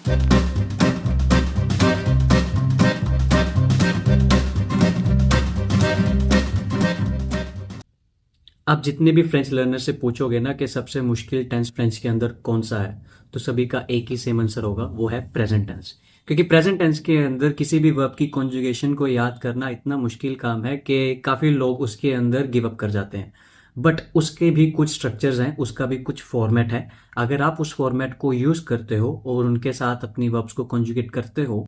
आप जितने भी फ्रेंच लर्नर से पूछोगे ना कि सबसे मुश्किल टेंस फ्रेंच के अंदर कौन सा है, तो सभी का एक ही सेम आंसर होगा, वो है प्रेजेंट टेंस। क्योंकि प्रेजेंट टेंस के अंदर किसी भी वर्ब की कॉन्जुगेशन को याद करना इतना मुश्किल काम है कि काफ़ी लोग उसके अंदर गिव अप कर जाते हैं। बट उसके भी कुछ स्ट्रक्चर्स हैं, उसका भी कुछ फॉर्मेट है। अगर आप उस फॉर्मेट को यूज़ करते हो और उनके साथ अपनी वर्ब्स को कॉन्जुगेट करते हो,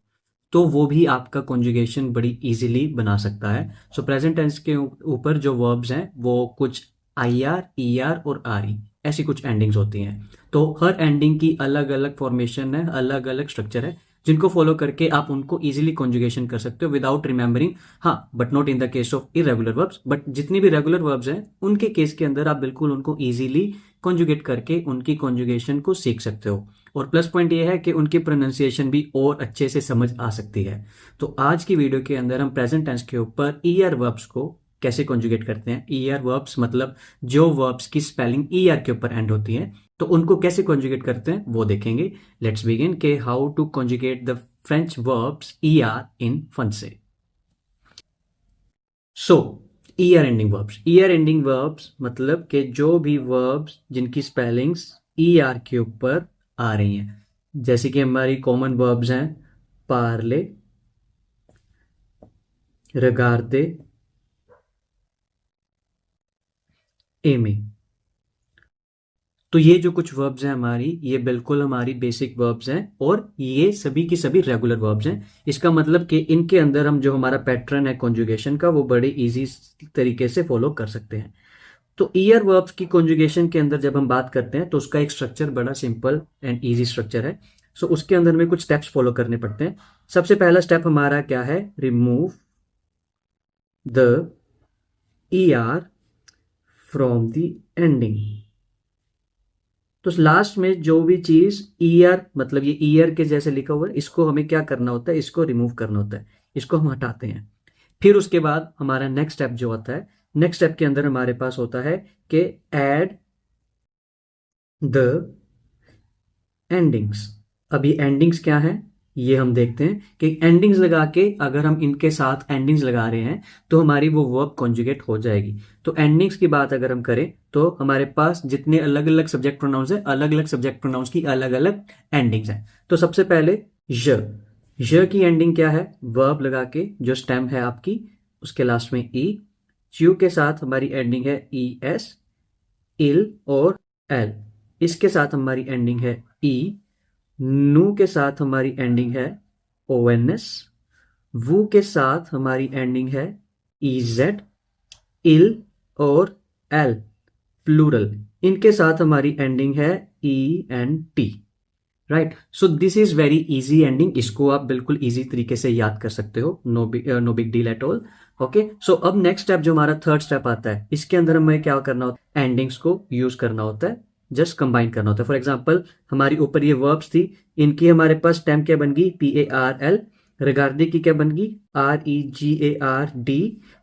तो वो भी आपका कॉन्जुगेशन बड़ी इजीली बना सकता है। सो प्रेजेंट टेंस के ऊपर जो वर्ब्स हैं वो कुछ आई आर, ई आर और आर ई, ऐसी कुछ एंडिंग्स होती हैं। तो हर एंडिंग की अलग अलग फॉर्मेशन है, अलग अलग स्ट्रक्चर है, जिनको फॉलो करके आप उनको इजीली कॉन्जुगेशन कर सकते हो विदाउट रिमेंबरिंग। हाँ, but not in the case of irregular verbs. But जितनी भी रेगुलर वर्ब्स हैं उनके केस के अंदर आप बिल्कुल उनको इजीली कॉन्जुगेट करके उनकी कॉन्जुगेशन को सीख सकते हो। और प्लस पॉइंट ये है कि उनकी प्रोनाउंसिएशन भी और अच्छे से समझ आ सकती है। तो आज की वीडियो के अंदर हम प्रेजेंट टेंस के ऊपर ईआर वर्ब्स को कैसे कॉन्जुगेट करते हैं। ईआर वर्ब्स मतलब जो वर्ब्स की स्पेलिंग ईआर के ऊपर एंड होती है, तो उनको कैसे कॉन्जुगेट करते हैं वो देखेंगे। लेट्स बिगिन के how to conjugate the French verbs ER in France. So ER ending verbs, ER ending verbs मतलब कि जो भी वर्ब्स जिनकी स्पेलिंग्स ईआर के ऊपर आ रही हैं, जैसे कि हमारी कॉमन वर्ब्स हैं पार्ले, रगार्दे, एमे। तो ये जो कुछ वर्ब्स हैं हमारी, ये बिल्कुल हमारी बेसिक वर्ब्स हैं और ये सभी की सभी रेगुलर वर्ब्स हैं। इसका मतलब कि इनके अंदर हम जो हमारा पैटर्न है कॉन्जुगेशन का, वो बड़े इजी तरीके से फॉलो कर सकते हैं। तो ईयर वर्ब्स की कॉन्जुगेशन के अंदर जब हम बात करते हैं तो उसका एक स्ट्रक्चर बड़ा सिंपल एंड इजी स्ट्रक्चर है। सो उसके अंदर में कुछ स्टेप्स फॉलो करने पड़ते हैं। सबसे पहला स्टेप हमारा क्या है? Remove the ER from the ending. तो लास्ट में जो भी चीज ईयर मतलब ये ईयर के जैसे लिखा हुआ है, इसको हमें क्या करना होता है? इसको रिमूव करना होता है, इसको हम हटाते हैं। फिर उसके बाद हमारा नेक्स्ट स्टेप जो होता है, नेक्स्ट स्टेप के अंदर हमारे पास होता है कि ऐड द एंडिंग्स। अभी एंडिंग्स क्या है ये हम देखते हैं कि एंडिंग्स लगा के अगर हम इनके साथ एंडिंग्स लगा रहे हैं तो हमारी वो वर्ब कॉन्जुगेट हो जाएगी। तो एंडिंग्स की बात अगर हम करें तो हमारे पास जितने अलग अलग सब्जेक्ट प्रोनाउंस है, अलग अलग सब्जेक्ट प्रोनाउंस की अलग अलग एंडिंग्स हैं। तो सबसे पहले य की एंडिंग क्या है? वर्ब लगा के जो स्टेम है आपकी, उसके लास्ट में ई। च्यू के साथ हमारी एंडिंग है ई एस, इल और एल। इसके साथ हमारी एंडिंग है ई। नू के साथ हमारी एंडिंग है ओ एन एस। वू के साथ हमारी एंडिंग है ई जेड। इल और एल प्लूरल, इनके साथ हमारी एंडिंग है E N T. Right, so this is very easy ending. इसको आप बिल्कुल इजी तरीके से याद कर सकते हो, no big deal at all. Okay, so अब नेक्स्ट स्टेप जो हमारा थर्ड स्टेप आता है, इसके अंदर हमें क्या करना होता है? एंडिंग्स को यूज करना होता है, जस्ट कंबाइन करना होता है। फॉर एग्जाम्पल हमारी ऊपर ये वर्ब्स थी, इनकी हमारे पास स्टेम क्या बन गई? PARL। रिगार्डे की क्या बन गई? REGARD।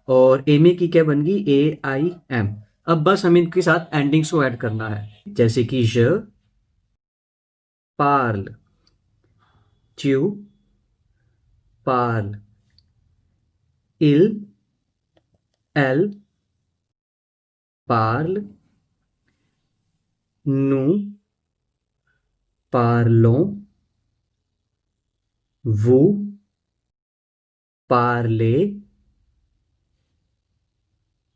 और एमे की क्या बन गई? AIM। अब बस हमें इनके साथ एंडिंग्स को ऐड करना है, जैसे कि ज पार्ल, च्यू पार्ल, इल एल पार्ल, नू पार्लों, वो पार्ले,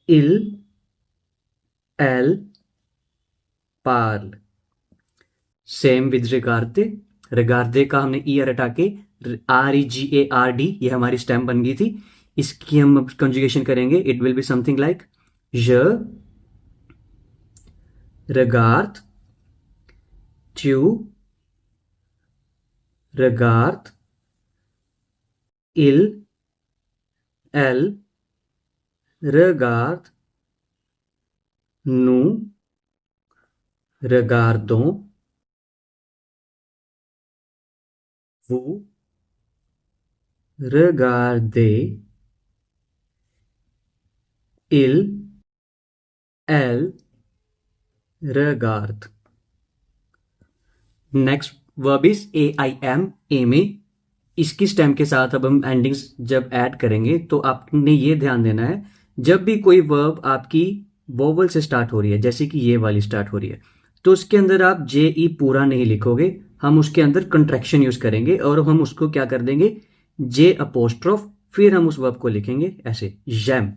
इल एल पार्ल। सेम विद रिगार्दे। रिगार्दे का हमने ई हटा के REGARD, ये हमारी स्टेम बन गई थी। इसकी हम कंजुगेशन करेंगे, it will be something like ज रिगार्ड ट्यू रिगार्ड इल एल रिगार्ड नू रिगार्डों, वो रिगार्दे, इल एल रिगार्ड। नेक्स्ट वर्ब इज AIM, एमिंग। इसकी स्टेम के साथ अब हम एंडिंग्स जब ऐड करेंगे तो आपने ये ध्यान देना है, जब भी कोई वर्ब आपकी वोवल से स्टार्ट हो रही है, जैसे कि ये वाली स्टार्ट हो रही है, तो उसके अंदर आप JE पूरा नहीं लिखोगे, हम उसके अंदर कंट्रैक्शन यूज करेंगे और हम उसको क्या कर देंगे, J अपोस्ट्रोफ, फिर हम उस वर्ब को लिखेंगे ऐसे जैम।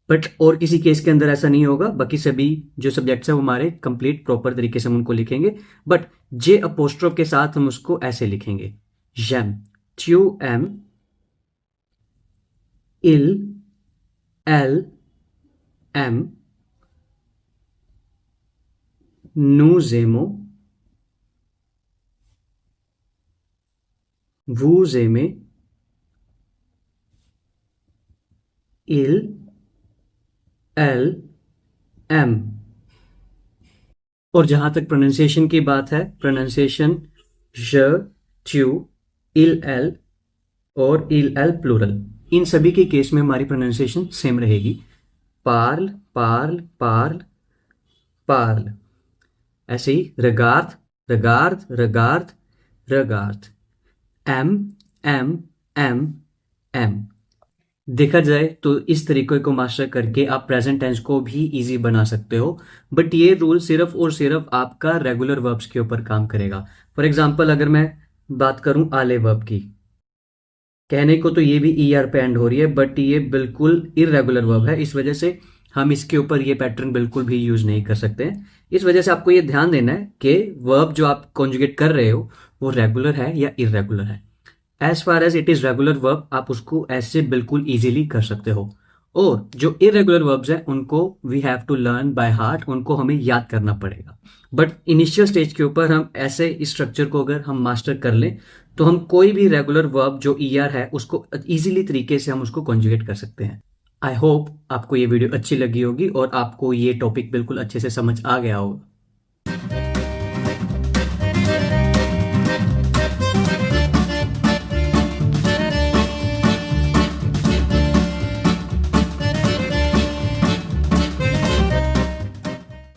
बट और किसी केस के अंदर ऐसा नहीं होगा, बाकी सभी जो सब्जेक्ट्स है वो हमारे कंप्लीट प्रॉपर तरीके से हम उनको लिखेंगे, बट J अपोस्ट्रोफ के साथ हम उसको ऐसे लिखेंगे, jam, TUM, IL, L, M, NUZEMO, VUZEME, IL, L, M। और जहां तक प्रोनाउंसिएशन की बात है, प्रोनाउंसिएशन ज, ट्यू, इल एल और इल एल प्लूरल, इन सभी के केस में हमारी प्रोनाउंसिएशन सेम रहेगी। पार्ल, पार्ल, पार्ल, पार्ल। ऐसे ही रगार्थ, रगार्थ, रगार्थ, रगार्थ। एम, एम, एम, एम। देखा जाए तो इस तरीके को मास्टर करके आप प्रेजेंट टेंस को भी इजी बना सकते हो, बट ये रूल सिर्फ और सिर्फ आपका रेगुलर वर्ब्स के ऊपर काम करेगा। फॉर एग्जांपल अगर मैं बात करूं आले वर्ब की, कहने को तो ये भी ER पे एंड हो रही है, बट ये बिल्कुल इरेगुलर वर्ब है, इस वजह से हम इसके ऊपर ये पैटर्न बिल्कुल भी यूज नहीं कर सकते हैं। इस वजह से आपको ये ध्यान देना है कि वर्ब जो आप कॉन्जुगेट कर रहे हो वो रेगुलर है या इरेगुलर है। As far as it is regular verb, आप उसको ऐसे बिल्कुल इजीली कर सकते हो, और जो इरेगुलर वर्ब्स हैं उनको we have to learn by heart, उनको हमें याद करना पड़ेगा। बट इनिशियल स्टेज के ऊपर हम ऐसे स्ट्रक्चर को अगर हम मास्टर कर लें तो हम कोई भी रेगुलर वर्ब जो ER है उसको इजीली तरीके से हम उसको कॉन्जुगेट कर सकते हैं। आई होप आपको ये वीडियो अच्छी लगी होगी और आपको ये टॉपिक बिल्कुल अच्छे से समझ आ गया होगा।